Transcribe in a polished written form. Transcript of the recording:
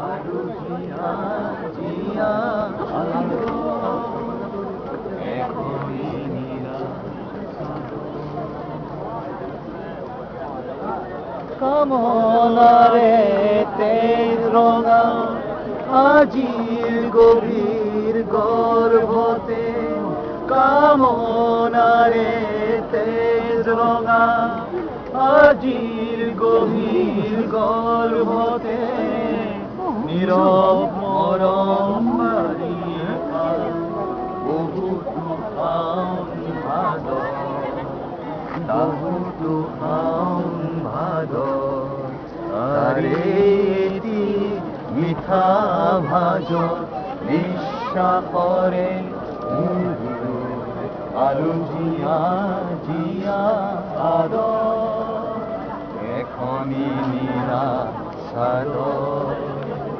আরো জিয়া জিয়া আলো এখনই নীলা কামনারে তেজ রঙা আজির গভীর গর্ভতে কামনারে তেজ রঙা আজির গভীর গর্ভতে নীরব মরম বাড়িয়ে বহু তুফান ভাদ বহু তুফান ভাদ আরে মিঠা ভাজ নিশা করে আলু জিয়া জিয়া আদর এখনই নীলা সাদর